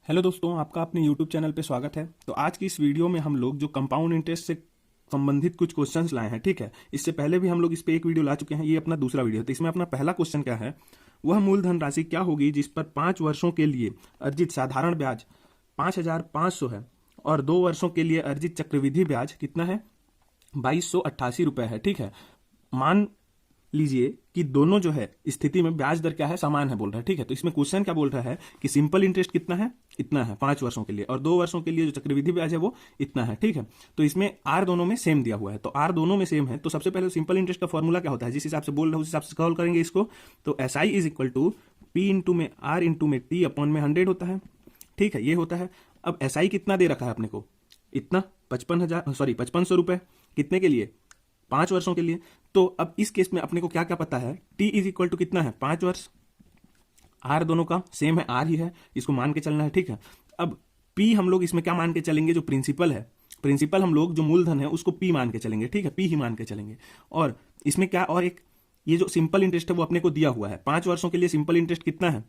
Hello दोस्तों, आपका अपने यूट्यूब चैनल पे स्वागत है। तो आज की इस वीडियो में हम लोग जो कंपाउंड इंटरेस्ट से संबंधित कुछ क्वेश्चंस लाए हैं, ठीक है। इससे पहले भी हम लोग इस पे एक वीडियो ला चुके हैं, ये अपना दूसरा वीडियो है। तो इसमें अपना पहला क्वेश्चन क्या है, वह मूलधन राशि क्या होगी जिस पर 5 वर्षों के लिए अर्जित साधारण ब्याज 5,500 है और 2 वर्षों के लिए अर्जित चक्रवृद्धि ब्याज कितना है, 2,288 रुपए है, ठीक है। मान लीजिए कि दोनों जो है स्थिति में ब्याज दर क्या है, समान है बोल रहा है, ठीक है। तो इसमें क्वेश्चन क्या बोल रहा है कि सिंपल इंटरेस्ट कितना है, इतना है 5 वर्षों के लिए, और 2 वर्षों के लिए जो चक्रवृद्धि ब्याज है वो इतना है, ठीक है। तो इसमें आर दोनों में सेम दिया हुआ है, तो आर दोनों में सेम है। तो सबसे पहले सिंपल इंटरेस्ट का फॉर्मूला क्या होता है, जिस हिसाब से बोल रहे हैं उस हिसाब से सॉल्व करेंगे इसको। तो S I is equal to P into में आर इंटू में टी अपॉन में 100 होता है, ठीक है, ये होता है। अब एस आई कितना दे रखा है अपने को, इतना 5500 रुपए, कितने के लिए, 5 वर्षों के लिए। तो अब इस केस में अपने को क्या क्या पता है, t इज इक्वल टू कितना है, 5 वर्ष, आर दोनों का सेम है, आर ही है, इसको मान के चलना है, ठीक है। अब p हम लोग इसमें क्या मान के चलेंगे, जो प्रिंसिपल है, प्रिंसिपल हम लोग जो मूलधन है उसको p मान के चलेंगे, ठीक है, p ही मान के चलेंगे। और इसमें क्या, और एक ये जो सिंपल इंटरेस्ट है वो अपने को दिया हुआ है, 5 वर्षों के लिए सिंपल इंटरेस्ट कितना है,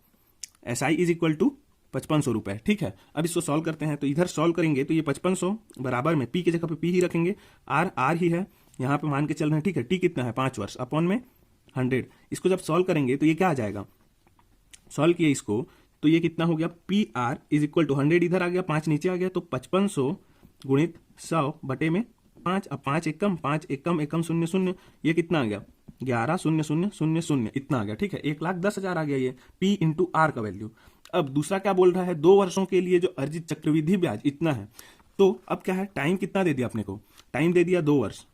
S I is equal to 5500 रुपए, ठीक है। अब इसको सॉल्व करते हैं, तो इधर सॉल्व करेंगे तो ये 5500 बराबर में p की जगह पे p ही रखेंगे, आर आर ही है, यहाँ पे मान के चल रहे हैं, ठीक है। टी कितना है, 5 वर्ष अपॉन में 100। इसको जब सॉल्व करेंगे तो ये क्या आ जाएगा, सॉल्व किए इसको तो ये कितना हो गया, P R is equal to 100 इधर आ गया, 5 नीचे आ गया, तो 5500 गुणित 100 बटे में 5। अब 5 एकम 5 एकम एकम 0 0, ये कितना आ गया, 11 0 0 0 0, इतना आ गया, ठीक है। 1,10,000 आ गया ये पी इंटू आर का वैल्यू। अब दूसरा क्या बोल रहा है, 2 वर्षों के लिए जो अर्जित चक्रवृद्धि ब्याज इतना है। तो अब क्या है, टाइम कितना दे दिया अपने को, टाइम दे दिया 2 वर्ष।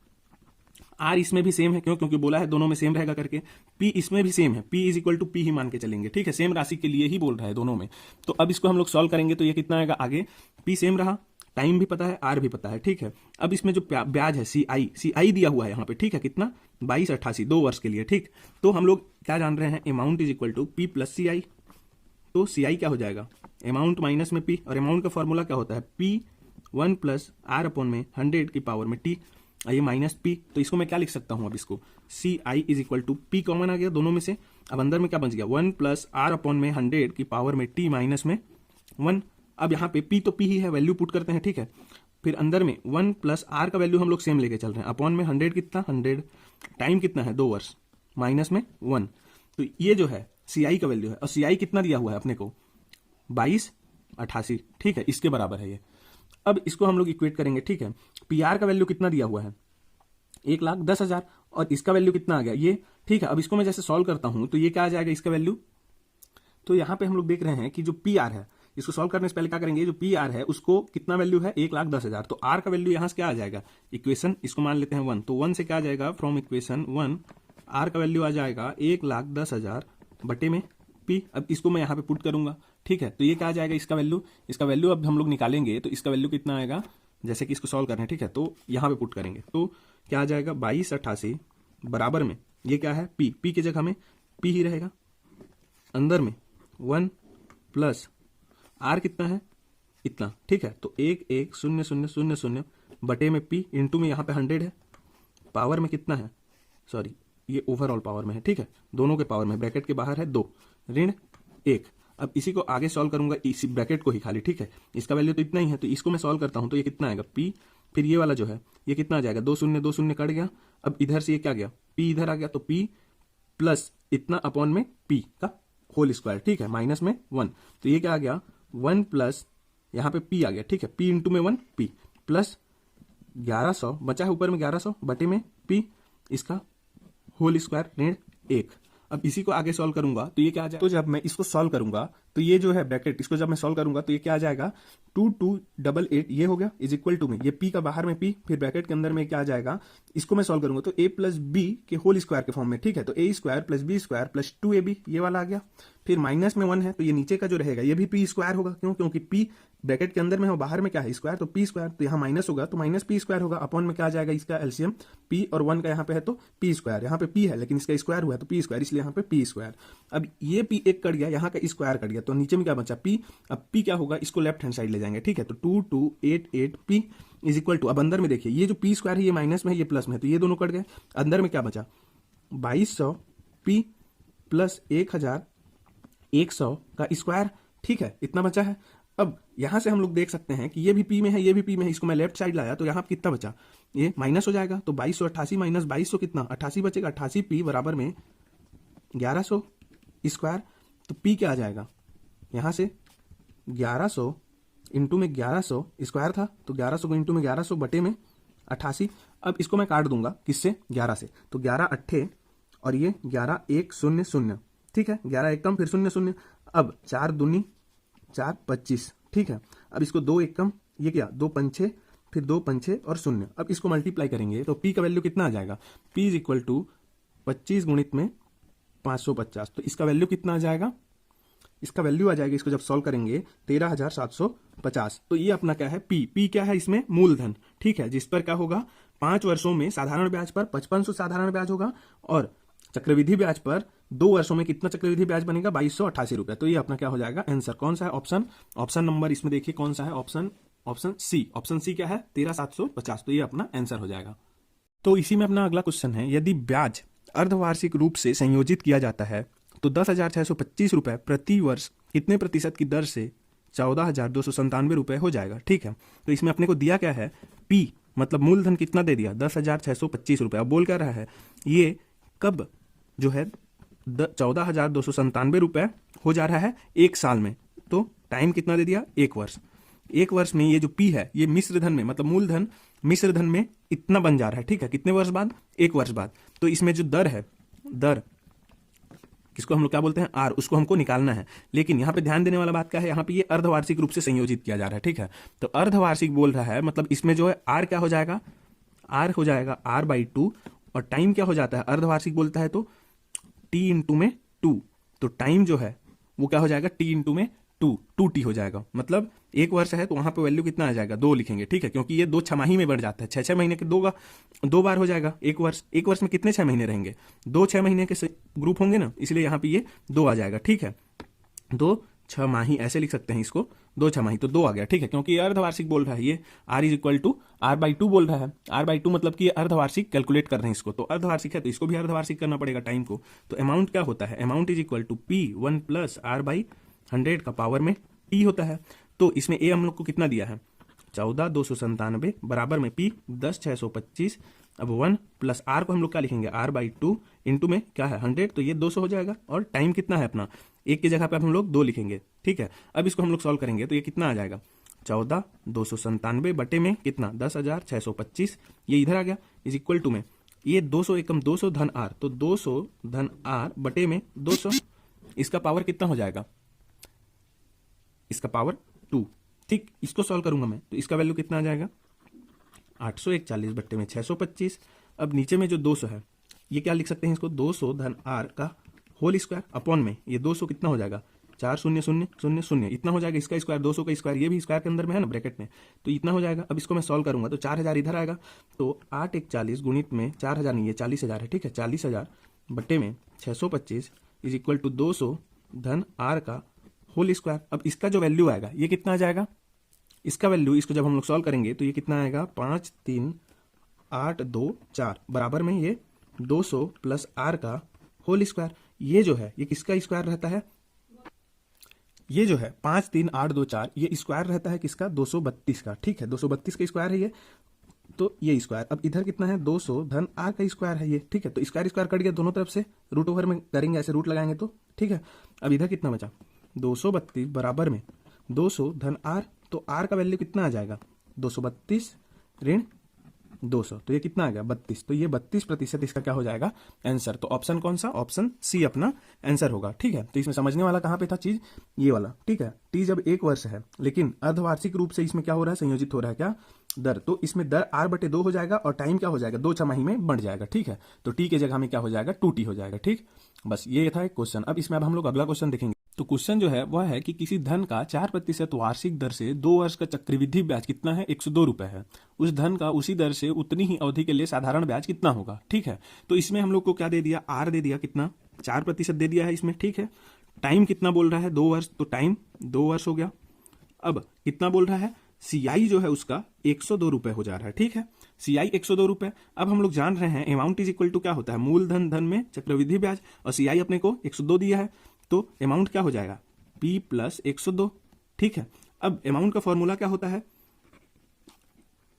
आर इसमें भी सेम है, क्यों, क्योंकि बोला है दोनों में सेम रहेगा करके। पी इसमें भी सेम है, P is equal to P ही मान के चलेंगे, ठीक है, सेम राशि के लिए ही बोल रहा है दोनों में। तो अब इसको हम लोग सॉल्व करेंगे तो ये कितना आएगा, आगे पी सेम रहा, टाइम भी पता है, आर भी पता है, ठीक है। अब इसमें जो ब्याज है सी आई दिया हुआ है यहाँ पे, ठीक है, कितना 2288, 2 वर्ष के लिए, ठीक। तो हम लोग क्या जान रहे हैं, amount is equal to P plus C I. तो सी आई क्या हो जाएगा, अमाउंट माइनस में पी, और अमाउंट का फॉर्मूला क्या होता है, पी 1 प्लस आर अपॉन में 100 की पावर में टी, ये माइनस पी। तो इसको मैं क्या लिख सकता हूं, अब इसको C I is equal to P common आ गया दोनों में से। अब अंदर में क्या बच गया, 1 प्लस आर अपॉन में 100 की पावर में टी माइनस में 1। अब यहाँ पे पी तो पी ही है, वैल्यू पुट करते हैं, ठीक है। फिर अंदर में 1 प्लस आर का वैल्यू हम लोग सेम लेके चल रहे हैं, अपॉन में 100 कितना, 100, टाइम कितना है 2 वर्ष, माइनस में 1। तो ये जो है सी आई का वैल्यू है, और सी आई कितना दिया हुआ है अपने को, 2288, ठीक है, इसके बराबर है ये। अब इसको हम लोग इक्वेट करेंगे, ठीक है। पी आर का वैल्यू कितना दिया हुआ है, 1,10,000, और इसका वैल्यू कितना आ गया ये, ठीक है। अब इसको मैं जैसे सॉल्व करता हूं तो ये क्या आ जाएगा, इसका वैल्यू। तो यहां पे हम लोग देख रहे हैं कि जो पी आर है, इसको सॉल्व करने से पहले क्या करेंगे, जो पी आर है उसको कितना वैल्यू है, 1,10,000, तो आर का वैल्यू यहां से क्या आ जाएगा, इक्वेशन इसको मान लेते हैं 1, तो 1 से क्या आ जाएगा, फ्रॉम इक्वेशन 1 आर का वैल्यू आ जाएगा 1,10,000 बटे में पी। अब इसको मैं यहाँ पे पुट करूंगा, ठीक है। तो ये क्या आ जाएगा, इसका वैल्यू अब हम लोग निकालेंगे तो इसका वैल्यू कितना आएगा, जैसे कि इसको सॉल्व करना है, ठीक है। तो यहाँ पे पुट करेंगे तो क्या आ जाएगा, 2288 बराबर में ये क्या है, पी की जगह हमें पी ही रहेगा, अंदर में 1 प्लस आर कितना है, इतना, ठीक है। तो 1,1,0,0,0 बटे में पी इंटू में यहाँ पे 100 है, पावर में कितना है, सॉरी ये ओवरऑल पावर में है, ठीक है, दोनों के पावर में, ब्रैकेट के बाहर है 2 ऋण 1। अब इसी को आगे सॉल्व करूंगा, इसी ब्रैकेट को ही खाली, ठीक है। इसका वैल्यू तो इतना ही है, तो इसको मैं सॉल्व करता हूं तो ये कितना आएगा, पी, फिर ये वाला जो है ये कितना आ जाएगा, 2 शून्य 2 शून्य कट गया। अब इधर से ये क्या गया, पी इधर आ गया, तो पी प्लस इतना अपॉन में पी का होल स्क्वायर, ठीक है, माइनस में 1। तो ये क्या आ गया, 1 प्लस यहाँ पे पी आ गया, ठीक है, पी इंटू में 1 पी प्लस 1100 बचा है ऊपर में 1100 बटे में पी, इसका होल स्क्वायर ऋण 1। अब इसी को आगे सॉल्व करूंगा तो ये क्या आ जाएगा, तो जब मैं इसको सॉल्व करूंगा तो ये जो है ब्रैकेट, इसको जब मैं सॉल्व करूंगा तो ये क्या आ जाएगा, 2288, ये हो गया इज इक्वल टू में ये पी का बाहर में पी, फिर ब्रैकेट के अंदर में क्या आ जाएगा, इसको मैं सॉल्व करूंगा तो ए प्लस बी के होल स्क्वायर के फॉर्म में, ठीक है। तो A square plus B square plus 2ab, ये वाला आ गया। फिर माइनस में 1 है तो ये नीचे का जो रहेगा ये भी पी स्क्वायर होगा, क्यों, क्योंकि पी ब्रैकेट के अंदर में है, बाहर में क्या है स्क्वायर, तो पी स्क्वायर, तो यहाँ माइनस होगा तो माइनस पी स्क्वायर होगा, अपॉन में क्या आ जाएगा, इसका एलसीएम पी और 1 का यहाँ पे है तो पी स्क्वायर, यहाँ पे पी है लेकिन इसका स्क्वायर हुआ है तो पी स्क्वायर, इसलिए यहाँ पे पी स्क्वायर। अब ये पी एक कट गया, यहाँ का स्क्वायर कट गया, तो नीचे में क्या बचा पी। अब पी क्या होगा, इसको लेफ्ट हैंड साइड ले जाएंगे, ठीक है। तो 2288 पी इज इक्वल टू, अब अंदर में देखिए ये जो पी स्क्वायर है ये माइनस में है, ये प्लस में है, तो ये दोनों कट गए। अंदर में क्या बचा, 2200 पी प्लस 1,100 का स्क्वायर, ठीक है, इतना बचा है। अब यहां से हम लोग देख सकते हैं कि ये भी पी में है, ये भी पी में है, इसको मैं लेफ्ट साइड लाया तो यहाँ कितना बचा, ये माइनस हो जाएगा, तो 2288 माइनस 2200 कितना 88 बचेगा, 88 पी बराबर में 1100 स्क्वायर। तो पी क्या आ जाएगा यहाँ से 1100 इंटू में 1100 स्क्वायर था, तो 1100 को इंटू में 1100 बटे में 88। अब इसको मैं काट दूंगा किससे 11 से, तो 11 अट्ठे और ये 11 1 0 0, ठीक है, 11 एक कम फिर 0 0, अब 4 दूनी 4 25, ठीक है। अब इसको 2 एक कम, ये क्या 2 पंछे फिर 2 पंछे और 0। अब इसको मल्टीप्लाई करेंगे तो पी का वैल्यू कितना आ जाएगा, पी इज इक्वल टू 25 गुणित में 550, तो इसका वैल्यू कितना आ जाएगा, इसका वैल्यू आ जाएगा, इसको जब सॉल्व करेंगे 13,750। तो ये अपना क्या है पी क्या है इसमें मूलधन, ठीक है, जिस पर क्या होगा 5 वर्षों में साधारण ब्याज पर 5500 साधारण ब्याज होगा और चक्रवृद्धि ब्याज पर 2 वर्षों में कितना चक्रवृद्धि ब्याज बनेगा 2288 रुपए। तो ये अपना क्या हो जाएगा आंसर, कौन सा है ऑप्शन नंबर इसमें देखिए कौन सा है, ऑप्शन सी क्या है 13,750, तो ये अपना आंसर हो जाएगा। तो इसी में अपना अगला क्वेश्चन है, यदि ब्याज अर्धवार्षिक रूप से संयोजित किया जाता है तो 10,625 रुपए प्रति वर्ष कितने प्रतिशत की दर से 14,297 रुपए हो जाएगा, ठीक है। तो इसमें अपने को दिया क्या है पी मतलब मूलधन कितना दे दिया 10,625 रुपए। अब बोल क्या रहा है ये कब जो है 14,297 रुपए हो जा रहा है एक साल में, तो टाइम कितना दे दिया 1 वर्ष। 1 वर्ष में ये जो पी है ये मिश्र धन में मतलब मूलधन मिश्र धन में इतना बन जा रहा है, ठीक है, कितने वर्ष बाद 1 वर्ष बाद। तो इसमें जो दर है, दर किसको हम लोग क्या बोलते हैं आर, उसको हमको निकालना है। लेकिन यहाँ पे ध्यान देने वाला बात क्या है, यहाँ पे ये अर्धवार्षिक रूप से संयोजित किया जा रहा है, ठीक है। तो अर्धवार्षिक बोल रहा है मतलब इसमें जो है आर क्या हो जाएगा, आर हो जाएगा R/2 और टाइम क्या हो जाता है अर्धवार्षिक बोलता है तो टी इंटू में 2, तो टाइम जो है वो क्या हो जाएगा टी इंटू में 2t हो जाएगा। मतलब 1 वर्ष है तो वहां पे वैल्यू कितना आ जाएगा 2 लिखेंगे, ठीक है, क्योंकि ये 2 छमाही में बढ़ जाता है, 6 महीने के 2 बार हो जाएगा 1 वर्ष। 1 वर्ष में कितने 6 महीने रहेंगे 2 6 महीने के ग्रुप होंगे ना, इसलिए यहाँ पे ये 2 आ जाएगा, ठीक है। 2 छमाही ऐसे लिख सकते हैं इसको, 2 छमाही तो 2 आ गया, ठीक है, क्योंकि ये अर्धवार्षिक बोल रहा है, ये R is equal to R/2 बोल रहा है। R/2 मतलब कि ये अर्धवार्षिक कैलकुलेट कर रहे हैं इसको, तो अर्धवार्षिक है तो इसको भी अर्धवार्षिक करना पड़ेगा टाइम को। तो अमाउंट क्या होता है, amount is equal to P1 plus R/100 का पावर में T होता है। तो इसमें ए हम लोग को कितना दिया है 14,297 बराबर में P 10,625। अब 1 प्लस R को हम लोग क्या लिखेंगे R/2 इंटू में क्या है 100, तो ये 200 हो जाएगा। और टाइम कितना है अपना 1 की जगह पे हम लोग 2 लिखेंगे, ठीक है। अब इसको हम लोग सॉल्व करेंगे तो ये कितना आ जाएगा 14,297 बटे में कितना 10,625, ये इधर आ गया इज इक्वल टू में ये 200 एकम 200 धन R, तो 200 धन R बटे में 200, इसका पावर कितना हो जाएगा, इसका पावर 2, ठीक। इसको सॉल्व करूंगा मैं तो इसका वैल्यू कितना आ जाएगा 841 बट्टे में 625। अब नीचे में जो 200 है ये क्या लिख सकते हैं इसको 200 धन R का होल स्क्वायर अपॉन में ये 200 कितना हो जाएगा 4 0 0 0 0 इतना हो जाएगा, इसका स्क्वायर 200 का स्क्वायर, ये भी स्क्वायर के अंदर में है ना ब्रैकेट में, तो इतना हो जाएगा। अब इसको मैं सॉल्व करूंगा तो 4000 इधर आएगा, तो 8 1 40 गुणित में 4000 नहीं है 40,000 है, ठीक है, 40,000 बट्टे में 625 इज इक्वल टू 200 धन R का होल स्क्वायर। अब इसका जो वैल्यू आएगा ये कितना आ जाएगा, इसका वैल्यू इसको जब हम लोग सॉल्व करेंगे तो ये कितना आएगा 5 3 8 2 4 बराबर में ये 200 प्लस R का होल स्क्वायर। ये जो है ये किसका स्क्वायर रहता है, ये जो है 5 3 8 2 4 ये स्क्वायर रहता है किसका 232 का, ठीक है, 232 का स्क्वायर है ये, तो ये स्क्वायर। अब इधर कितना है 200 धन R का स्क्वायर है ये, ठीक है, तो स्क्वायर स्क्वायर कट गया दोनों तरफ से, रूट ओवर में करेंगे ऐसे रूट लगाएंगे तो, ठीक है। अब इधर कितना बचा 232 बराबर में 200 धन R, तो R का वैल्यू कितना आ जाएगा 232 ऋण 200, तो ये कितना आ गया 32, तो ये 32% इसका क्या हो जाएगा आंसर। तो ऑप्शन कौन सा, ऑप्शन सी अपना आंसर होगा, ठीक है। तो इसमें समझने वाला कहाँ पे था चीज ये वाला, ठीक है। टी जब 1 वर्ष है लेकिन अर्धवार्षिक रूप से इसमें क्या हो रहा है संयोजित हो रहा है क्या दर, तो इसमें दर R/2 हो जाएगा और टाइम क्या हो जाएगा 2 छमाही में बढ़ जाएगा, ठीक है। तो टी के जगह में क्या हो जाएगा 2t हो जाएगा, ठीक। बस ये था एक क्वेश्चन। अब इसमें अब हम लोग अगला क्वेश्चन देखेंगे। तो क्वेश्चन जो है वह है कि किसी धन का 4% वार्षिक दर से 2 वर्ष का चक्रवृद्धि ब्याज कितना है 102 रुपए है, उस धन का उसी दर से उतनी ही अवधि के लिए साधारण ब्याज कितना होगा, ठीक है। तो इसमें हम लोग को क्या दे दिया R दे दिया कितना 4% दे दिया है इसमें, ठीक है। टाइम कितना बोल रहा है 2 वर्ष, तो टाइम 2 वर्ष हो गया। अब कितना बोल रहा है CI जो है उसका 102 रुपए हो जा रहा है, ठीक है, CI 102 रुपए। अब हम लोग जान रहे हैं अमाउंट इज इक्वल टू क्या होता है मूलधन धन में चक्रवृद्धि ब्याज, और CI अपने को 102 दिया है, तो अमाउंट क्या हो जाएगा P प्लस 102, ठीक है। अब अमाउंट का फॉर्मूला क्या होता है,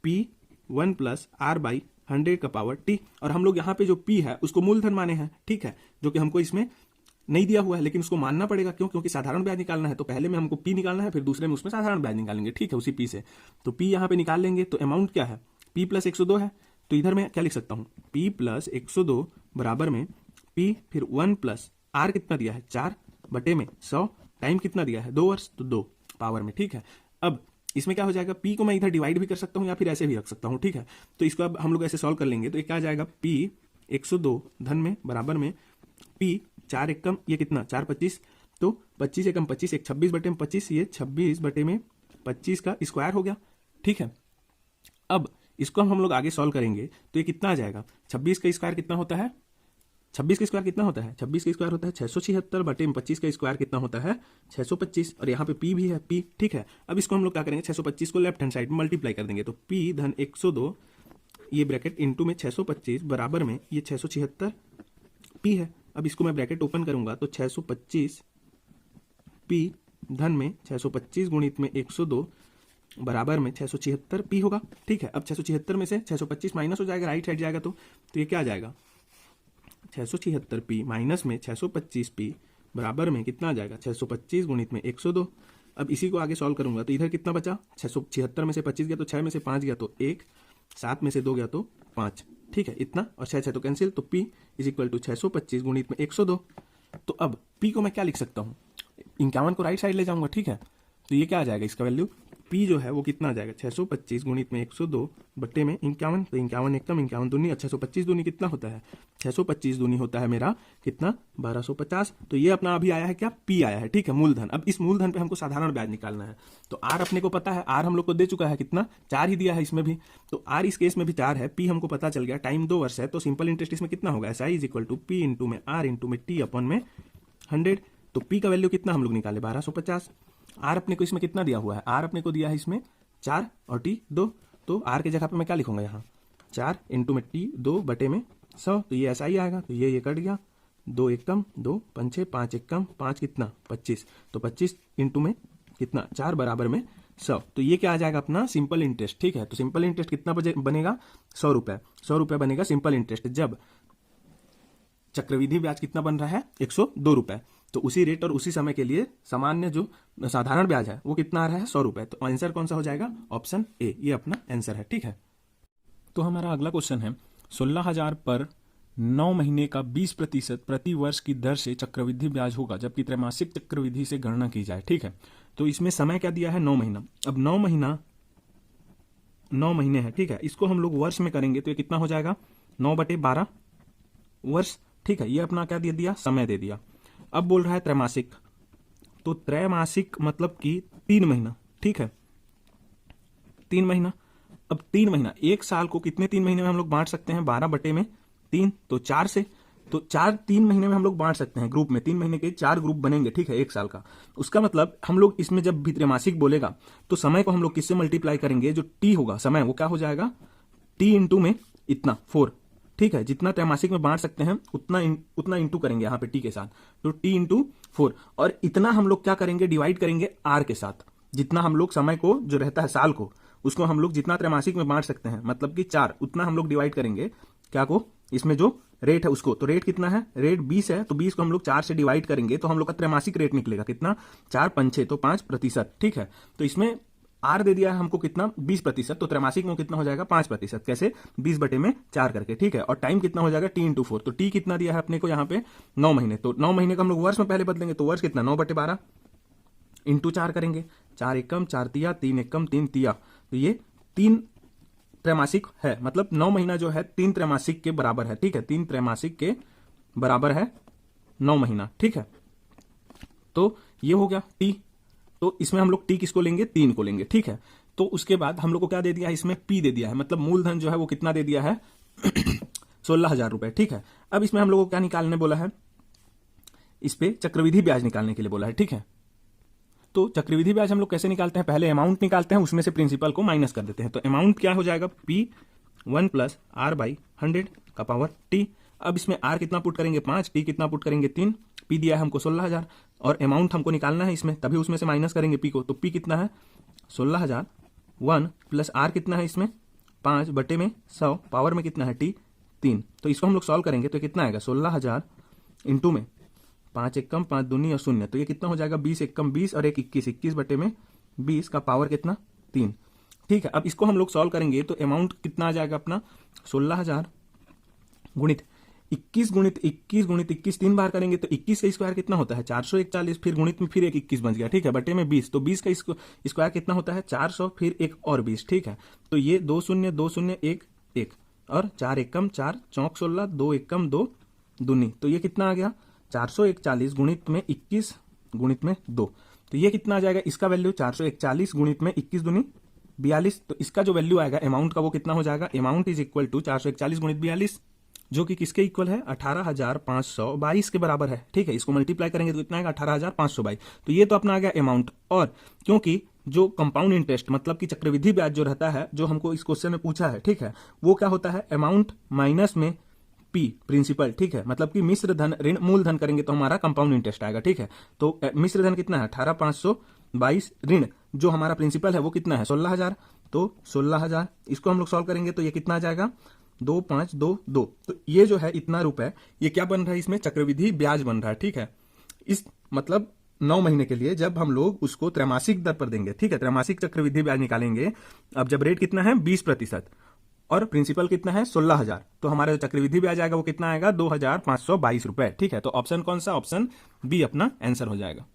P1 प्लस R बाई 100 का पावर T, और हम लोग यहाँ पे जो P है उसको मूलधन माने हैं, ठीक है, जो कि हमको इसमें नहीं दिया हुआ है, लेकिन उसको मानना पड़ेगा। क्यों? क्योंकि साधारण ब्याज निकालना है, तो पहले में हमको P निकालना है, फिर दूसरे में उसमें साधारण ब्याज निकालेंगे, ठीक है, उसी P से। तो P यहाँ पे निकाल लेंगे, तो अमाउंट क्या है, P प्लस 102 है, तो इधर मैं क्या लिख सकता हूँ, P प्लस 102 बराबर में P फिर 1 प्लस R कितना दिया है 4 बटे में 100, टाइम कितना दिया है 2 वर्ष, तो 2 पावर में, ठीक है। अब इसमें क्या हो जाएगा, P को मैं इधर डिवाइड भी कर सकता हूँ या फिर ऐसे भी रख सकता हूँ, ठीक है। तो इसको अब हम लोग ऐसे सॉल्व कर लेंगे, तो ये क्या आ जाएगा, P 102 धन में बराबर में P 4 एकम, ये कितना 4 25, तो 25 एकम 25 एक 26 बटे में 25, ये 26 बटे में 25 का स्क्वायर हो गया, ठीक है। अब इसको हम लोग आगे सॉल्व करेंगे तो ये कितना आ जाएगा, 26 का स्क्वायर कितना होता है, 26 का स्क्वायर कितना होता है, 26 का स्क्वायर होता है 676 बटे में 25 का स्क्वायर कितना होता है 625, और यहाँ पे P भी है P, ठीक है। अब इसको हम लोग क्या करेंगे, 625 को लेफ्ट हैंड साइड में मल्टीप्लाई कर देंगे, तो P धन 102 ये ब्रैकेट इंटू में 625 बराबर में ये 676 P है। अब इसको मैं ब्रैकेट ओपन करूंगा तो 625 P धन में 625 गुणित में 102 बराबर में 676 P होगा, ठीक है। अब 676 में से 625 माइनस हो जाएगा, राइट साइड जाएगा, तो ये क्या आ जाएगा 676 P माइनस में 625 P बराबर में कितना आ जाएगा 625 गुणित में 102। अब इसी को आगे सॉल्व करूंगा तो इधर कितना बचा, 676 में से 25 गया तो 6 में से 5 गया तो 1, 7 में से 2 गया तो 5, ठीक है, इतना, और 6 तो कैंसिल, तो P इज इक्वल टू 625 गुणित में 102। तो अब P को मैं क्या लिख सकता हूँ, 51 को राइट साइड ले जाऊंगा, ठीक है, तो ये क्या आ जाएगा, इसका वैल्यू P जो है वो कितना आ जाएगा 625 गुणित में 102 बट्टे में 51, तो 51 एकम 51 दूनी, 625 दूनी कितना होता है 625 दूनी होता है मेरा कितना 1250, तो ये अपना अभी आया है क्या, P आया है, ठीक है, मूलधन। अब इस मूलधन पे हमको साधारण ब्याज निकालना है, तो R अपने को पता है, R हम लोग को दे चुका है कितना 4 ही दिया है इसमें भी, तो R इस केस में भी 4 है, P हमको पता चल गया, टाइम 2 वर्ष है, तो सिंपल इंटरेस्ट इसमें कितना होगा, SI is equal to P into में R इंटू में T अपन में 100, तो P का वैल्यू कितना हम लोग निकाले 1250। R अपने को इसमें कितना दिया हुआ है, R अपने को दिया है इसमें 4 और T 2, तो R की जगह पे मैं क्या लिखूंगा यहाँ 4 इंटू में T 2 बटे में 100, तो ये ऐसा ही आएगा, तो ये कट गया, 2 एकम 2 पंचे 5 एकम 5 कितना 25, तो 25 इंटू में कितना 4 बराबर में 100, तो ये क्या आ जाएगा अपना सिंपल इंटरेस्ट, ठीक है। तो सिंपल इंटरेस्ट कितना बनेगा 100 रुपये, 100 रुपये बनेगा सिंपल इंटरेस्ट, जब चक्रवृद्धि ब्याज कितना बन रहा है 102 रुपये, तो उसी रेट और उसी समय के लिए सामान्य जो साधारण ब्याज है वो कितना आ रहा है 100 रुपये, तो आंसर कौन सा हो जाएगा, ऑप्शन ए, ये अपना आंसर है, ठीक है। तो हमारा अगला क्वेश्चन है 16,000 पर 9 महीने का 20% प्रति वर्ष की दर से चक्रवृद्धि ब्याज होगा, जबकि त्रैमासिक चक्रवृद्धि से गणना की जाए, ठीक है। तो इसमें समय क्या दिया है 9 महीना, अब 9 महीने है, ठीक है, इसको हम लोग वर्ष में करेंगे तो ये कितना हो जाएगा 9/12 वर्ष, ठीक है, ये अपना क्या दे दिया समय दे दिया। अब बोल रहा है त्रैमासिक, तो त्रैमासिक मतलब कि 3 महीना, ठीक है, 3 महीना। अब 3 महीना, एक साल को कितने 3 महीने में हम लोग बांट सकते हैं 12 बटे में 3, तो 4 से, तो 4 3 महीने में हम लोग बांट सकते हैं ग्रुप में, 3 महीने के 4 ग्रुप बनेंगे, ठीक है, एक साल का। उसका मतलब हम लोग इसमें जब भी त्रैमासिक बोलेगा तो समय को हम लोग किससे मल्टीप्लाई करेंगे, जो T होगा समय वो क्या हो जाएगा T इंटू में इतना 4, ठीक है, जितना त्रैमासिक में बांट सकते हैं उतना इंटू करेंगे यहाँ पे T के साथ, तो T इंटू 4, और इतना हम लोग क्या करेंगे डिवाइड करेंगे R के साथ, जितना हम लोग समय को जो रहता है साल को उसको हम लोग जितना त्रैमासिक में बांट सकते हैं मतलब कि 4, उतना हम लोग डिवाइड करेंगे क्या को, इसमें जो रेट है उसको, तो रेट कितना है, रेट 20 है, तो 20 को हम लोग 4 से डिवाइड करेंगे तो हम लोग का त्रैमासिक रेट निकलेगा कितना 4 5 6, तो 5%, ठीक है। तो इसमें R दे दिया है हमको कितना 20%, तो त्रैमासिक में कितना हो जाएगा 5%, कैसे 20 बटे में 4 करके, ठीक है, और टाइम कितना हो जाएगा T इंटू 4, तो T कितना दिया है अपने को यहाँ पे 9 महीने, तो 9 महीने का हम लोग वर्ष में पहले बदलेंगे, तो वर्ष कितना 9/12 इंटू 4 करेंगे, 4 एकम 4 तिया 3 एकम 3 तिया, तो ये 3 त्रैमासिक है, मतलब 9 महीना जो है 3 त्रैमासिक के बराबर है, ठीक है, 3 त्रैमासिक के बराबर है 9 महीना, ठीक है। तो ये हो गया T, तो इसमें हम लोग T किसको लेंगे 3 को लेंगे, ठीक है। तो उसके बाद हम लोग को क्या दे दिया है इसमें P दे दिया है, मतलब मूलधन जो है वो कितना दे दिया है 16,000 रुपए, ठीक है। अब इसमें हम लोग को क्या निकालने बोला है, इस पे चक्रवृद्धि ब्याज निकालने के लिए बोला है, ठीक है। तो चक्रवृद्धि ब्याज हम लोग कैसे निकालते हैं, पहले अमाउंट निकालते हैं, उसमें से प्रिंसिपल को माइनस कर देते हैं, तो अमाउंट क्या हो जाएगा P1 प्लस R बाई 100 का पावर T। अब इसमें आर कितना पुट करेंगे 5, टी कितना पुट करेंगे 3, पी दिया है हमको 16,000 और अमाउंट हमको निकालना है इसमें, तभी उसमें से माइनस करेंगे पी को। तो पी कितना है 16,000, 1 प्लस आर कितना है इसमें 5 बटे में 100, पावर में कितना है टी 3। तो इसको हम लोग सॉल्व करेंगे तो कितना आएगा 16,000 इंटू में 5 एकम 5 दूनी और 0, तो ये कितना हो जाएगा 20 एकम 20 और 1 21, 21 बटे में 20 का पावर कितना 3। ठीक है, अब इसको हम लोग सॉल्व करेंगे तो अमाउंट कितना आ जाएगा अपना 16,000 गुणित 21 गुणित 21 गुणित 21 3 बार करेंगे तो 21 का स्क्वायर कितना होता है 441, फिर गुणित में फिर एक 21 बच गया। ठीक है, बटे में 20, तो 20 का स्क्वायर कितना होता है 400, फिर एक और 20। ठीक है, तो ये 2 0 2 0 1 1 और 4 एकम 4 चौक 16, 2 एकम 2 दूनी, तो ये कितना आ गया 441 गुणित में 21 गुणित में 2, तो ये कितना आ जाएगा इसका वैल्यू 441 गुणित में 21 दूनी 42। तो इसका जो वैल्यू आएगा अमाउंट का वो कितना हो जाएगा, अमाउंट इज इक्वल टू 441 गुणित 42, जो कि किसके इक्वल है 18,522 के बराबर है। ठीक है, इसको मल्टीप्लाई करेंगे तो कितना आएगा 18,522। तो ये तो अपना आ गया अमाउंट। और क्योंकि जो कंपाउंड इंटरेस्ट मतलब कि चक्रवृद्धि ब्याज जो रहता है, जो हमको इस क्वेश्चन में पूछा है, ठीक है, वो क्या होता है अमाउंट माइनस में पी प्रिंसिपल। ठीक है, मतलब कि मिश्र धन ऋण मूलधन करेंगे तो हमारा कंपाउंड इंटरेस्ट आएगा। ठीक है, तो मिश्र धन कितना है 18,522, ऋण जो हमारा प्रिंसिपल है वो कितना है 16,000, तो 16,000 इसको हम लोग सॉल्व करेंगे तो ये कितना आ जाएगा 2522। तो ये जो है इतना रुपए, ये क्या बन रहा है इसमें चक्रवृद्धि ब्याज बन रहा है। ठीक है, इस मतलब 9 महीने के लिए जब हम लोग उसको त्रैमासिक दर पर देंगे। ठीक है, त्रैमासिक चक्रवृद्धि ब्याज निकालेंगे। अब जब रेट कितना है 20% और प्रिंसिपल कितना है 16,000, तो हमारा जो चक्रवृद्धि ब्याज आएगा वो कितना आएगा 2,522 रुपए। ठीक है, तो ऑप्शन कौन सा, ऑप्शन बी अपना आंसर हो जाएगा।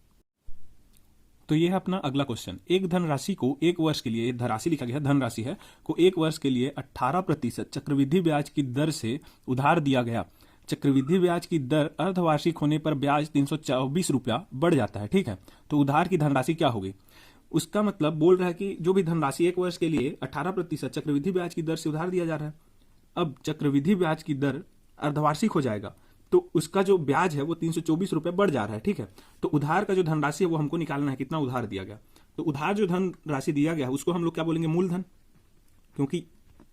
तो ये है अपना अगला क्वेश्चन। एक धनराशि को एक वर्ष के लिए, धनराशि लिखा गया धनराशि है, को एक वर्ष के लिए 18% चक्रवृद्धि ब्याज की दर से उधार दिया गया। चक्रवृद्धि ब्याज की दर अर्धवार्षिक होने पर ब्याज 324 रुपया बढ़ जाता है। ठीक है, तो उधार की धनराशि क्या होगी, उसका मतलब बोल रहा है कि जो भी धनराशि एक वर्ष के लिए 18% चक्रवृद्धि ब्याज की दर से उधार दिया जा रहा है। अब चक्रवृद्धि ब्याज की दर अर्धवार्षिक हो जाएगा तो उसका जो ब्याज है वो 324 रुपए बढ़ जा रहा है। ठीक है, तो उधार का जो धनराशि है वो हमको निकालना है, कितना उधार दिया गया। तो उधार जो धनराशि दिया गया है उसको हम लोग क्या बोलेंगे मूलधन, क्योंकि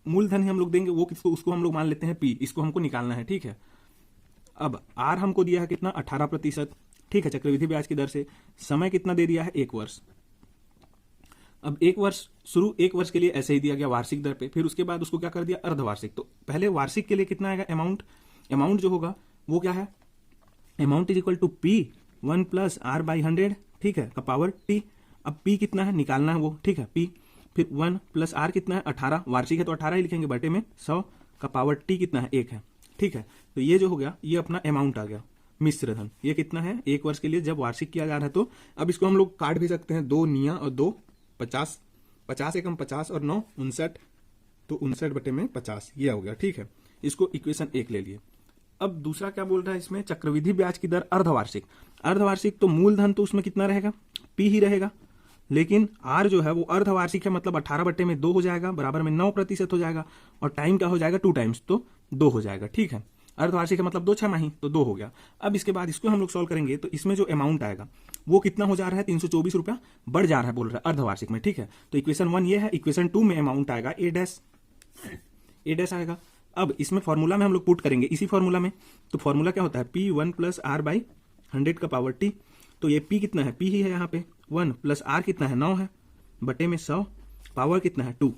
मूलधन ही हम लोग देंगे, वो किसको, उसको हम लोग मान लेते हैं पी, इसको हमको निकालना है। ठीक है, अब आर हमको दिया है कितना 18%। ठीक है, चक्रवृद्धि ब्याज की दर से, समय कितना दे दिया है 1 वर्ष। अब 1 वर्ष शुरू 1 वर्ष के लिए ऐसे ही दिया गया वार्षिक दर पे, फिर उसके बाद उसको क्या कर दिया अर्धवार्षिक। तो पहले वार्षिक के लिए कितना आएगा अमाउंट जो होगा वो क्या है amount is equal to P 1 plus R by 100। ठीक है, का पावर टी। अब पी कितना है निकालना है वो। ठीक है, पी फिर 1 प्लस आर कितना है 18, वार्षिक है तो 18 ही लिखेंगे, बटे में 100 का पावर टी कितना है 1 है। ठीक है, तो ये जो हो गया ये अपना अमाउंट आ गया मिश्र धन। ये कितना है 1 वर्ष के लिए जब वार्षिक किया जा रहा है। तो अब इसको हम लोग काट भी सकते हैं, 2 निया और 2 50, 50 एकम 50 और 9 59, तो 59 बटे में 50 ये हो गया। ठीक है, इसको इक्वेशन 1 ले लिए। अब दूसरा क्या बोल रहा है इसमें चक्रवृद्धि ब्याज की दर अर्धवार्षिक, तो मूलधन तो उसमें कितना रहेगा पी ही रहेगा, लेकिन आर जो है वो अर्धवार्षिक है, मतलब 18 बटे में 2 हो जाएगा, बराबर में 9% हो जाएगा, और टाइम क्या हो जाएगा 2 टाइम्स, तो 2 हो जाएगा। ठीक है, अर्धवार्षिक है मतलब 2 छमाही, तो 2 हो गया। अब इसके बाद इसको हम लोग सॉल्व करेंगे तो इसमें जो अमाउंट आएगा वो कितना हो जा रहा है 324 रुपया बढ़ जा रहा है बोल रहा है अर्धवार्षिक में। ठीक है, तो इक्वेशन 1 ये है, इक्वेशन 2 में अमाउंट आएगा ए डैश आएगा। अब इसमें फॉर्मूला में हम लोग पुट करेंगे इसी फॉर्मूला में, तो फॉर्मूला क्या होता है पी 1 प्लस आर बाई 100 का पावर टी। तो ये पी कितना है पी ही है यहाँ पे, 1 प्लस आर कितना है 9 है, बटे में 100, पावर कितना है 2,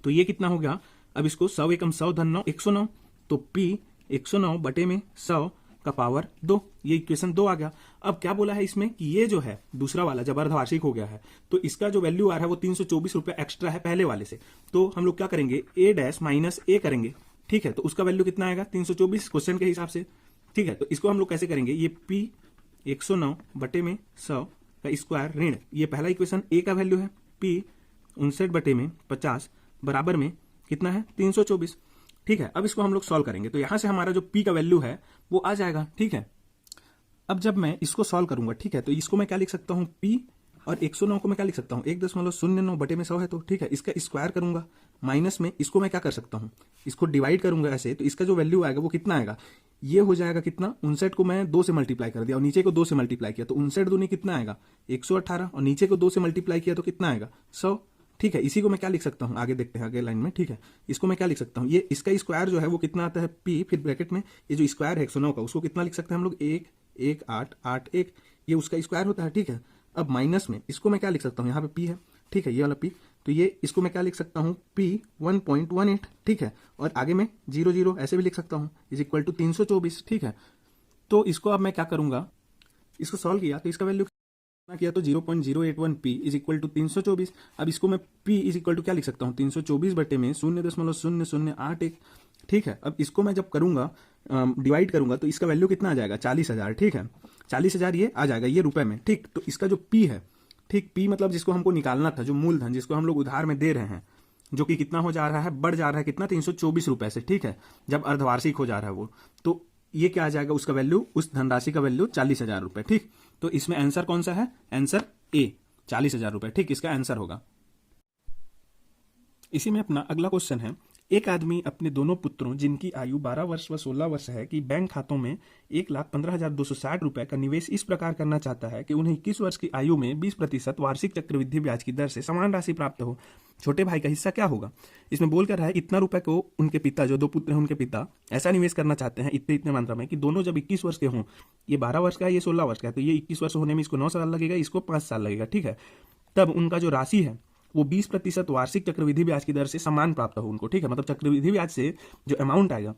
तो ये कितना हो गया। अब इसको 100 एकम 100 धन 9 109, तो पी 109 बटे में 100 का पावर 2, ये इक्वेशन 2 आ गया। अब क्या बोला है इसमें कि ये जो है दूसरा वाला जब अर्धवार्षिक हो गया है तो इसका जो वैल्यू आ रहा है वो 324 रुपया एक्स्ट्रा है पहले वाले से, तो हम लोग क्या करेंगे ए डैश माइनस ए करेंगे। ठीक है, तो उसका वैल्यू कितना आएगा 324 क्वेश्चन के हिसाब से। ठीक है, तो इसको हम लोग कैसे करेंगे, ये पी 109 बटे में 100 का स्क्वायर ऋण, ये पहला इक्वेशन ए का वैल्यू है, पी 59 बटे में 50 बराबर में कितना है 324। ठीक है, अब इसको हम लोग सॉल्व करेंगे तो यहां से हमारा जो पी का वैल्यू है वो आ जाएगा। ठीक है, अब जब मैं इसको सॉल्व करूंगा, ठीक है, तो इसको मैं क्या लिख सकता हूं पी, और 109 को मैं क्या लिख सकता हूं 1.09 बटे में 100 है, तो ठीक है इसका स्क्वायर करूंगा, माइनस में इसको मैं क्या कर सकता हूं इसको डिवाइड करूंगा ऐसे, तो इसका जो वैल्यू आएगा वो कितना आएगा, ये हो जाएगा कितना 59 को मैं 2 से मल्टीप्लाई कर दिया और नीचे को 2 से मल्टीप्लाई किया, तो 59 दूनी कितना आएगा 118, और नीचे को 2 से मल्टीप्लाई किया तो कितना आएगा 100, ठीक है। इसी को मैं क्या लिख सकता हूँ, आगे देखते हैं आगे लाइन में, ठीक है। इसको मैं क्या लिख सकता हूँ, ये इसका स्क्वायर जो है वो कितना आता है p, फिर ब्रैकेट में ये जो स्क्वायर है 109 का, उसको कितना लिख सकते हैं हम लोग 1 1 8 8 1, ये उसका स्क्वायर होता है, ठीक है। अब माइनस में इसको मैं क्या लिख सकता हूँ, यहाँ पे p है, ठीक है, ये वाला p, तो ये इसको मैं क्या लिख सकता हूँ p 1.18, ठीक है। और आगे में 0 0 ऐसे भी लिख सकता हूँ, इज इक्वल टू 324, ठीक है। तो इसको अब मैं क्या करूंगा, इसको सॉल्व किया तो इसका वैल्यू किया तो 0.081 p इज इक्वल टू 324। अब इसको मैं p इज इक्वल टू क्या लिख सकता हूँ 324 बटे में 0.0081, ठीक है। अब इसको मैं जब करूंगा डिवाइड करूंगा तो इसका वैल्यू कितना आ जाएगा 40,000, ठीक है। 40,000 ये आ जाएगा ये रुपए में, ठीक। तो इसका जो p है, ठीक, p मतलब जिसको हमको निकालना था, जो मूलधन जिसको हम लोग उधार में दे रहे हैं, जो कि कितना हो जा रहा है, बढ़ जा रहा है कितना 324 रुपए से, ठीक है, जब अर्धवार्षिक हो जा रहा है वो, तो ये क्या आ जाएगा उसका वैल्यू, उस धनराशि का वैल्यू 40,000 रुपए, ठीक। तो इसमें आंसर कौन सा है, आंसर ए 40,000 रुपए, ठीक, इसका आंसर होगा। इसी में अपना अगला क्वेश्चन है, एक आदमी अपने दोनों पुत्रों जिनकी आयु 12 वर्ष व 16 वर्ष है कि बैंक खातों में 1,15,260 रुपए का निवेश इस प्रकार करना चाहता है कि उन्हें 21 वर्ष की आयु में 20% वार्षिक चक्रवृद्धि ब्याज की दर से समान राशि प्राप्त हो। छोटे भाई का हिस्सा क्या होगा। इसमें बोल कर रहा है इतना रुपए को उनके पिता, जो दो पुत्र हैं उनके पिता, ऐसा निवेश करना चाहते हैं इतने इतने मात्रा में कि दोनों जब 21 वर्ष के हों, ये 12 वर्ष का है, ये 16 वर्ष का है, तो ये 21 वर्ष होने में इसको 9 साल लगेगा, इसको 5 साल लगेगा, ठीक है। तब उनका जो राशि है वो 20% वार्षिक चक्रवृद्धि ब्याज की दर से समान प्राप्त हो उनको, ठीक है। मतलब चक्रवृद्धि ब्याज से जो अमाउंट आएगा,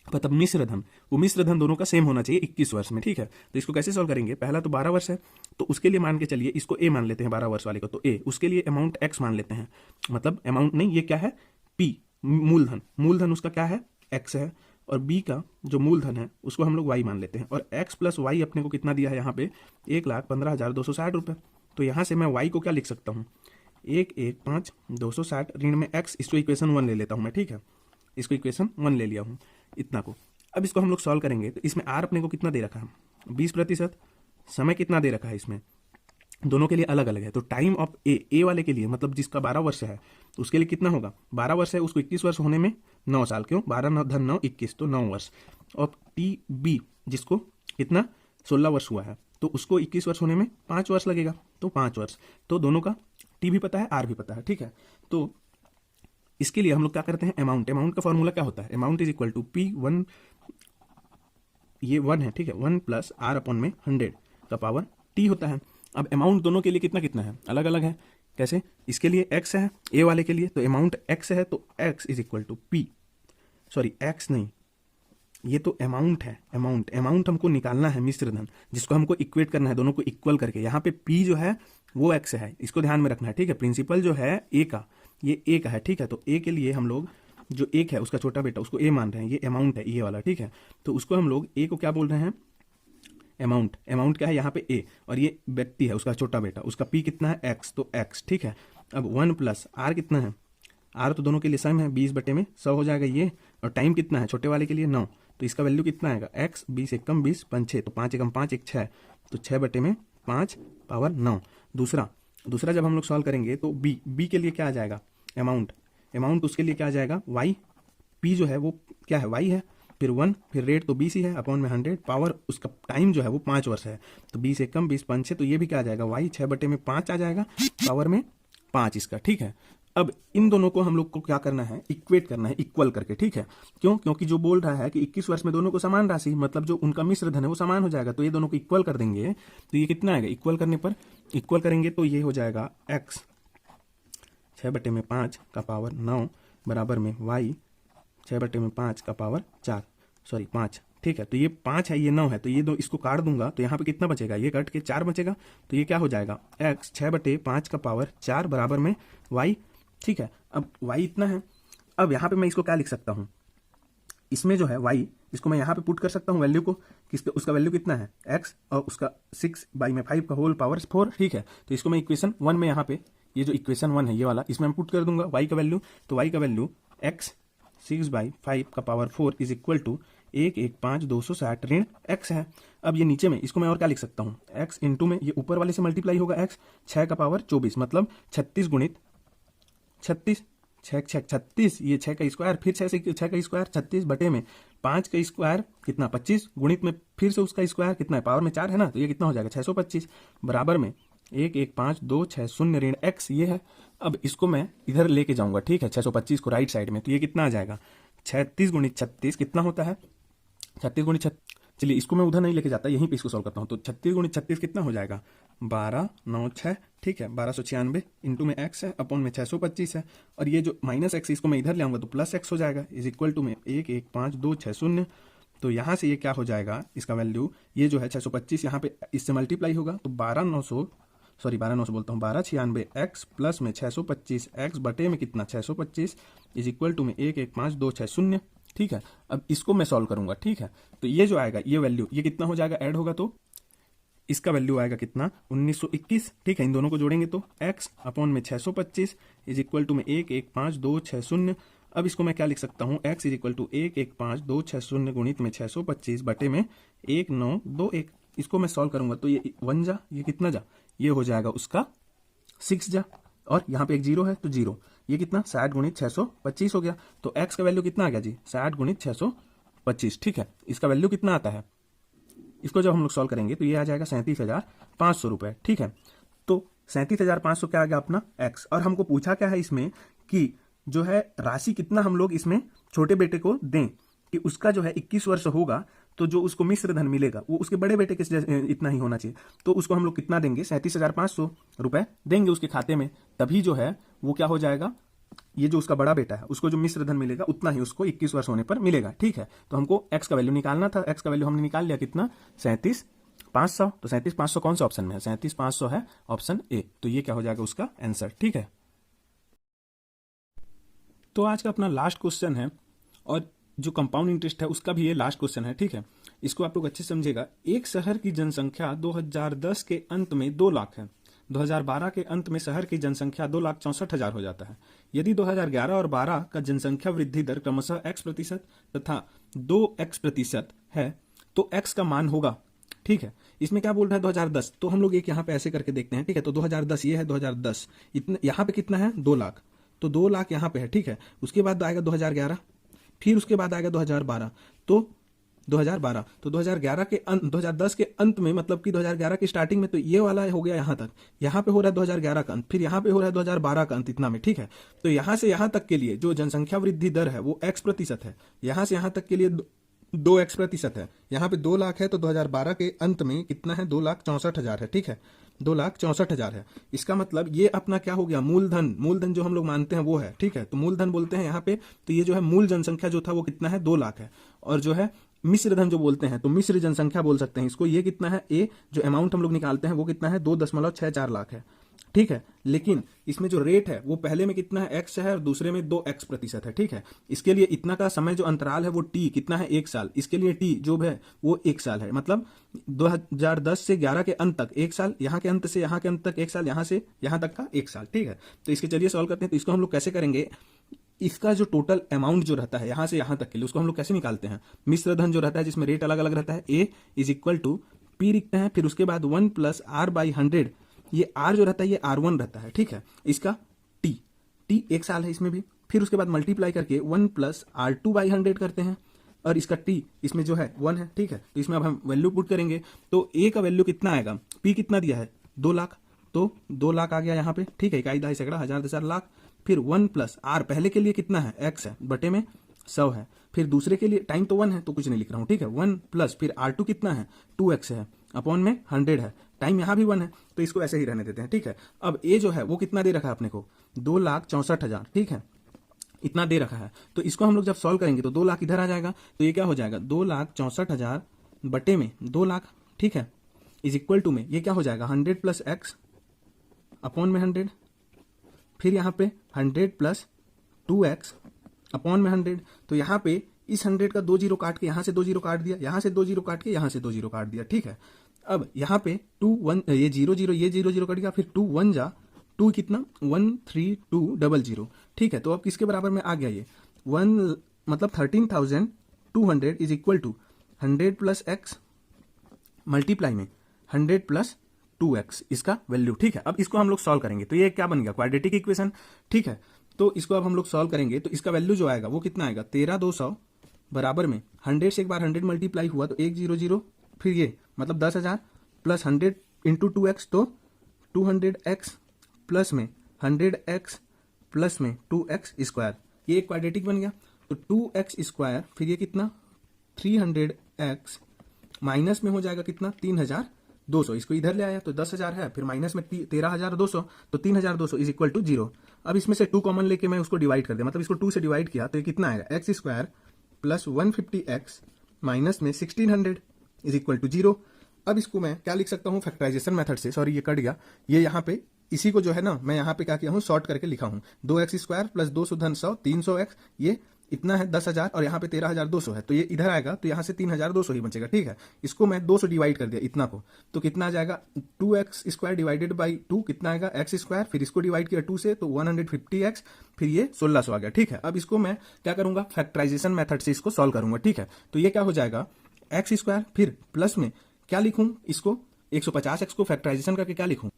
मतलब मिश्र धन, वो मिश्र धन दोनों का सेम होना चाहिए 21 वर्ष में, ठीक है। तो इसको कैसे सॉल्व करेंगे, पहला तो 12 वर्ष है, तो उसके लिए मान के चलिए इसको ए मान लेते हैं 12 वर्ष वाले को, तो ए, उसके लिए अमाउंट एक्स मान लेते हैं, मतलब अमाउंट नहीं, ये क्या है पी, मूलधन, मूलधन उसका क्या है एक्स है, और बी का जो मूलधन है उसको हम लोग वाई मान लेते हैं, और एक्स प्लस वाई अपने को कितना दिया है यहाँ पे 1,15,260 रुपये। तो यहाँ से मैं वाई को क्या लिख सकता हूँ 1,15,260 ऋण में एक्स, इसको इक्वेशन 1 ले लेता हूँ मैं, ठीक है, इसको इक्वेशन 1 ले लिया हूँ इतना को। अब इसको हम लोग सॉल्व करेंगे तो इसमें आर अपने को कितना दे रखा है 20%, समय कितना दे रखा है इसमें, दोनों के लिए अलग अलग है। तो टाइम ऑफ ए वाले के लिए, मतलब जिसका 12 वर्ष है तो उसके लिए कितना होगा, 12 वर्ष है उसको 21 वर्ष होने में 9 साल, क्यों 12 9 धन 9 21, तो 9 वर्ष। और टी बी जिसको कितना 16 वर्ष हुआ है तो उसको 21 वर्ष होने में 5 वर्ष लगेगा, तो 5 वर्ष। तो दोनों का टी भी पता है, आर भी पता है, ठीक है। तो इसके लिए हम लोग क्या करते हैं, अमाउंट, अमाउंट का फॉर्मूला क्या होता है, amount is equal to P 1, ये 1 है, ठीक है, 1 प्लस आर अपॉन में 100 का पावर टी होता है। अब अमाउंट दोनों के लिए कितना कितना है, अलग अलग है, कैसे, इसके लिए एक्स है ए वाले के लिए, तो अमाउंट एक्स है, तो x is equal to P, sorry x नहीं, ये तो अमाउंट है, अमाउंट, अमाउंट हमको निकालना है मिश्र धन, जिसको हमको इक्वेट करना है दोनों को इक्वल करके। यहाँ पे पी जो है वो एक्स है, इसको ध्यान में रखना है, ठीक है। प्रिंसिपल जो है ए का, ये ए का है, ठीक है। तो ए के लिए हम लोग जो एक है उसका छोटा बेटा उसको ए मान रहे हैं, ये अमाउंट है ये वाला, ठीक है। तो उसको हम लोग ए को क्या बोल रहे हैं अमाउंट, अमाउंट क्या है यहाँ पे ए, और ये व्यक्ति है उसका छोटा बेटा, उसका पी कितना है एक्स, तो एक्स, ठीक है। अब 1 प्लस आर कितना है, आर तो दोनों के लिए सेम है, 20 बटे में 100 हो जाएगा ये, और टाइम कितना है छोटे वाले के लिए 9, तो इसका वैल्यू कितना आएगा एक्स, 20 एकम 20 5 6, तो 5 एकम 5 1 6, तो 6 बटे में 5 पावर 9। दूसरा जब हम लोग सॉल्व करेंगे तो बी के लिए क्या आ जाएगा अमाउंट, अमाउंट उसके लिए क्या आ जाएगा वाई, पी जो है वो क्या है वाई है, फिर 1, फिर रेट तो 20 ही है अपॉन में 100, पावर उसका टाइम जो है वो 5 वर्ष है, तो 20 एकम 20 5 6, तो ये भी क्या आ जाएगा वाई 6 बटे में 5 आ जाएगा, पावर में 5 इसका, ठीक है। अब इन दोनों को हम लोग को क्या करना है, इक्वेट करना है इक्वल करके, ठीक है। क्यों, क्योंकि जो बोल रहा है कि 21 वर्ष में दोनों को समान राशि, मतलब जो उनका मिश्र धन है वो समान हो जाएगा, तो ये दोनों को इक्वल कर देंगे, तो ये कितना आएगा, इक्वल करने पर इक्वल करेंगे तो ये हो जाएगा एक्स 6 बटे में 5 का पावर 9 बराबर में वाई 6 बटे में 5 का पावर 4, सॉरी 5, ठीक है। तो ये 5 है ये 9 है, तो ये दो इसको काट दूंगा तो यहाँ पे कितना बचेगा, ये कट के 4 बचेगा, तो ये क्या हो जाएगा एक्स 6 बटे 5 का पावर 4 बराबर में वाई, ठीक है। अब y इतना है, अब यहाँ पे मैं इसको क्या लिख सकता हूँ, इसमें जो है y, इसको मैं यहाँ पे पुट कर सकता हूँ वैल्यू को, किसका उसका वैल्यू कितना है x, और उसका 6 बाई में 5 का होल पावर 4, ठीक है। तो इसको मैं इक्वेशन 1 में यहाँ पे, ये जो इक्वेशन 1 है ये वाला, इसमें मैं पुट कर दूंगा y का वैल्यू, तो y का वैल्यू x 6 बाई 5 का पावर 4 इज इक्वल टू 1,15,260 ऋण x है। अब ये नीचे में इसको मैं और क्या लिख सकता हूँ x इंटू में ये ऊपर वाले से मल्टीप्लाई होगा x 6 का पावर 24, मतलब 36 गुणित 36, 36, ये 6 का स्क्वायर, फिर 6 का स्क्वायर 36 बटे में 5 का स्क्वायर कितना 25, गुणित में फिर से उसका स्क्वायर कितना है पावर में 4 है ना, तो ये कितना हो जाएगा 625 बराबर में 115,260 ऋण x ये है। अब इसको मैं इधर लेके जाऊंगा, ठीक है, 625 को राइट साइड में, तो ये कितना आ जाएगा 36 गुणित 36 कितना होता है 36 गुणित 36। चलिए इसको मैं उधर नहीं लेके जाता, यहीं पे इसको सॉल्व करता हूँ। तो 36 गुणित 36 कितना हो जाएगा 1296, ठीक है, 1296 इंटू में x है अपॉन में 625 है, और ये जो माइनस एक्स इसको मैं इधर ले आऊंगा तो प्लस एक्स हो जाएगा, इज इक्वल टू में 115,260। तो यहाँ से ये क्या हो जाएगा, इसका वैल्यू ये जो है 625 यहाँ पे इससे मल्टीप्लाई होगा तो 12,900 बोलता हूँ 1296 एक्स प्लस में 625 एक्स बटे में कितना 625 इज इक्वल टू में 115,260, ठीक है। अब इसको मैं सॉल्व करूंगा, ठीक है, तो ये जो आएगा ये वैल्यू ये कितना हो जाएगा ऐड होगा तो इसका वैल्यू आएगा कितना 1921, ठीक है। इन दोनों को जोड़ेंगे तो x अपॉन में 625 इज इक्वल टू में 115,260। अब इसको मैं क्या लिख सकता हूँ x इज इक्वल टू 115,260 गुणित में 625 बटे में 1921। इसको मैं सॉल्व करूंगा तो ये 1 जा, ये कितना जा, ये हो जाएगा उसका 6 जा, और यहाँ पे एक जीरो है तो जीरो, ये कितना 60 गुणित 625 हो गया। तो x का वैल्यू कितना आ गया जी 60 गुणित 625, ठीक है। इसका वैल्यू कितना आता है, इसको जब हम लोग सॉल्व करेंगे तो ये आ जाएगा 37,500 रुपए, ठीक है। तो 37,500 क्या आ गया अपना x, और हमको पूछा क्या है इसमें कि जो है राशि कितना हम लोग इसमें छोटे बेटे को दें, कि उसका जो है 21 वर्ष होगा तो जो उसको मिश्र धन मिलेगा वो उसके बड़े बेटे के इतना ही होना चाहिए, तो उसको हम लोग कितना देंगे 37,500 रुपए देंगे उसके खाते में, तभी जो है वो क्या हो जाएगा, ये जो उसका बड़ा बेटा है उसको जो मिश्र धन मिलेगा उतना ही उसको 21 वर्ष होने पर मिलेगा, ठीक है। तो हमको x का वैल्यू निकालना था, x का वैल्यू हमने निकाल लिया कितना 37,500। तो 37,500 कौन सा ऑप्शन में है 37,500 है ऑप्शन ए, तो ये क्या हो जाएगा उसका आंसर, ठीक है। तो आज का अपना लास्ट क्वेश्चन है, और जो कंपाउंड इंटरेस्ट है उसका भी ये लास्ट क्वेश्चन है, ठीक है। इसको आप लोग अच्छे से समझेगा। एक शहर की जनसंख्या 2010 के अंत में 2 लाख है, 2012 के अंत में शहर की जनसंख्या 2,64,000 हो जाता है। यदि 2011 और 12 का जनसंख्या वृद्धि दर क्रमशः x% तथा 2x% है तो x का मान होगा, ठीक है। इसमें क्या बोल रहा है 2010, तो हम लोग एक यहाँ पे ऐसे करके देखते हैं, ठीक है। तो 2010 ये है 2010, इतने यहाँ पे कितना है 2 लाख, तो 2 लाख यहाँ पे है, ठीक है। उसके बाद आएगा 2011, फिर उसके बाद आएगा 2012, तो 2012, तो 2011 के अंत 2010 के अंत में मतलब कि 2011 की स्टार्टिंग में, तो ये वाला हो गया यहाँ तक, यहाँ पे हो रहा है 2011 का अंत, फिर यहाँ पे हो रहा है 2012 का अंत, इतना में, ठीक है। तो यहाँ से यहाँ तक के लिए जो जनसंख्या वृद्धि दर है वो x% है, यहाँ से यहाँ तक के लिए 2x% है। यहाँ पे 2 लाख है तो 2012 के अंत में कितना है 2,64,000 है, ठीक है, 2,64,000 है। इसका मतलब ये अपना क्या हो गया मूलधन जो हम लोग मानते हैं वो है, ठीक है। तो मूलधन बोलते हैं यहाँ पे, तो ये जो है मूल जनसंख्या जो था वो कितना है 2 लाख है, और जो है मिश्र धन जो बोलते हैं तो मिश्र जनसंख्या बोल सकते हैं इसको, ये कितना है ए जो अमाउंट हम लोग निकालते हैं वो कितना है 2.64 लाख है, ठीक है। लेकिन इसमें जो रेट है वो पहले में कितना है x है और दूसरे में 2x% है, ठीक है। इसके लिए इतना का समय जो अंतराल है वो t कितना है 1 साल, इसके लिए t जो है वो 1 साल है, मतलब 2010 से 11 के अंत तक 1 साल, यहाँ के अंत से यहाँ के अंत तक 1 साल, यहाँ से यहाँ तक का 1 साल, ठीक है। तो इसके चलिए सॉल्व करते हैं। तो इसको हम लोग कैसे करेंगे, इसका जो टोटल अमाउंट जो रहता है यहाँ से यहाँ तक के लिए उसको हम लोग कैसे निकालते हैं, मिश्र धन जो रहता है जिसमें रेट अलग अलग रहता है, a is equal to p लिखते हैं, फिर उसके बाद 1 प्लस r/100, ये r जो रहता है ये r1 रहता है, ठीक है। इसका t 1 साल है इसमें भी, फिर उसके बाद मल्टीप्लाई करके 1 प्लस r2/100 करते हैं, और इसका t इसमें जो है 1 है, ठीक है। तो इसमें अब हम वैल्यू पुट करेंगे तो a का वैल्यू कितना आएगा, p कितना दिया है 2 लाख, तो 2 लाख आ गया यहाँ पे, ठीक है, इकाई दहाई सैकड़ा हजार दशहरा लाख, फिर 1 प्लस r पहले के लिए कितना है x है बटे में 100 है, फिर दूसरे के लिए टाइम तो 1 है तो कुछ नहीं लिख रहा हूँ, ठीक है। 1 प्लस फिर r2 कितना है 2x है अपॉन में 100 है, टाइम यहाँ भी 1 है तो इसको ऐसे ही रहने देते हैं, ठीक है। अब a जो है वो कितना दे रखा है अपने को 2,64,000, ठीक है, इतना दे रखा है। तो इसको हम लोग जब सॉल्व करेंगे तो 2 लाख इधर आ जाएगा, तो ये क्या हो जाएगा 2,64,000 बटे में 2 लाख, ठीक है, इज इक्वल टू में ये क्या हो जाएगा 100 प्लस x अपॉन में 100, फिर यहाँ पे 100 प्लस 2x अपॉन में 100। तो यहाँ पे इस 100 का 2 जीरो काट के यहाँ से 2 जीरो काट दिया, यहाँ से 2 जीरो काट के यहाँ से 2 जीरो काट दिया, ठीक है। अब यहाँ पे 2 1 ये 0 0 ये 0 0 कट गया, फिर 2 1 जा 2 कितना 13200, ठीक है। तो अब किसके बराबर में आ गया ये 1 मतलब 13,200 is equal to 100 plus x multiply में 100 प्लस 2x इसका वैल्यू, ठीक है। अब इसको हम लोग सॉल्व करेंगे तो ये क्या बन गया क्वाड्रेटिक इक्वेशन, ठीक है। तो इसको अब हम लोग सॉल्व करेंगे तो इसका वैल्यू जो आएगा वो कितना आएगा 13,200 बराबर में 100 से एक बार 100 मल्टीप्लाई हुआ तो 100, फिर ये मतलब 10,000 प्लस 100 इंटू 2x तो 200x प्लस में 100x प्लस में 2x स्क्वायर, ये एक क्वाड्रेटिक बन गया। तो 2x स्क्वायर, फिर ये कितना 300x माइनस में हो जाएगा कितना 3200, इसको इधर ले आया तो 10,000 है, फिर माइनस में 13,200, तो 3,200 इज इक्वल टू 0। अब इसमें से 2 कॉमन लेके मैं उसको डिवाइड कर दिया, मतलब इसको 2 से डिवाइड किया तो ये कितना आएगा x square plus 150x minus में 1600 इज इक्वल टू 0। अब इसको मैं क्या लिख सकता हूँ फैक्टराइजेशन मेथड से, सॉरी ये कट गया, ये यहाँ पे इसी को जो है ना मैं यहाँ पे क्या किया हूँ शॉर्ट करके लिखा हूँ 2x स्क्वायर प्लस 200 धन 100 300x, ये इतना है 10,000 और यहाँ पे 13,200 है, तो ये इधर आएगा तो यहाँ से 3,200 ही बचेगा। ठीक है, इसको मैं 2 से डिवाइड कर दिया इतना को, तो कितना आ जाएगा 2x स्क्वायर डिवाइडेड बाई 2 कितना आएगा x स्क्वायर, फिर इसको डिवाइड किया 2 से तो 150x, फिर ये 1600 आ गया। ठीक है, अब इसको मैं क्या करूंगा फैक्टराइजेशन मेथड से इसको सॉल्व करूंगा। ठीक है, तो ये क्या हो जाएगा x स्क्वायर, फिर प्लस में क्या लिखूं इसको 150x को फैक्टराइजेशन करके क्या लिखूं,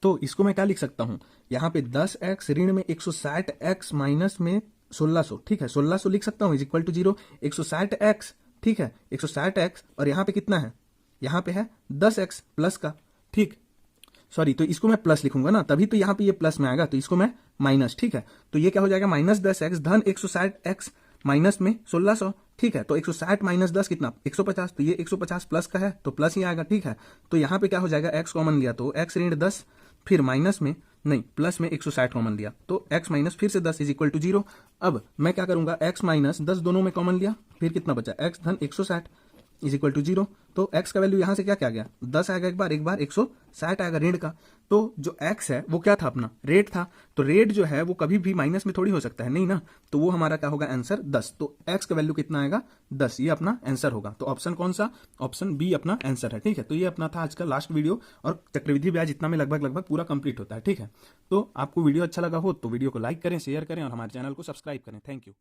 तो इसको मैं क्या लिख सकता हूं यहाँ पे 10x ऋण में 160x माइनस में 1600। ठीक है, 1600 लिख सकता हूं इज इक्वल टू 0, 160x। ठीक है, 160x और यहाँ पे कितना है, यहाँ पे है 10x प्लस का। ठीक, सॉरी, तो इसको मैं प्लस लिखूंगा ना, तभी तो यहाँ पे ये प्लस में आएगा, तो इसको मैं माइनस। ठीक है, तो ये क्या हो जाएगा माइनस 10x धन 160x माइनस में 1600। ठीक है, तो 160 माइनस 10 कितना 150, तो ये 150 प्लस का है तो प्लस ही आएगा। ठीक है, तो यहाँ पे क्या हो जाएगा x कॉमन लिया तो x ऋण 10, फिर माइनस में नहीं प्लस में 160 कॉमन लिया तो x माइनस फिर से 10 इज इक्वल टू 0। अब मैं क्या करूंगा x माइनस 10 दोनों में कॉमन लिया, फिर कितना बचा x धन 160 इज इक्वल टू 0। तो x का वैल्यू यहां से क्या क्या गया 10 आएगा, एक बार 160 आएगा ऋण का। तो जो x है वो क्या था अपना रेट था, तो रेट जो है वो कभी भी माइनस में थोड़ी हो सकता है, नहीं ना, तो वो हमारा क्या होगा आंसर 10। तो x का वैल्यू कितना आएगा 10, ये अपना आंसर होगा। तो ऑप्शन कौन सा, ऑप्शन बी अपना आंसर है। ठीक है, तो ये अपना था आज का लास्ट वीडियो, और चक्रवृद्धि ब्याज इतना में लगभग पूरा कंप्लीट होता है। ठीक है, तो आपको वीडियो अच्छा लगा हो तो वीडियो को लाइक करें, शेयर करें और हमारे चैनल को सब्सक्राइब करें। Thank you.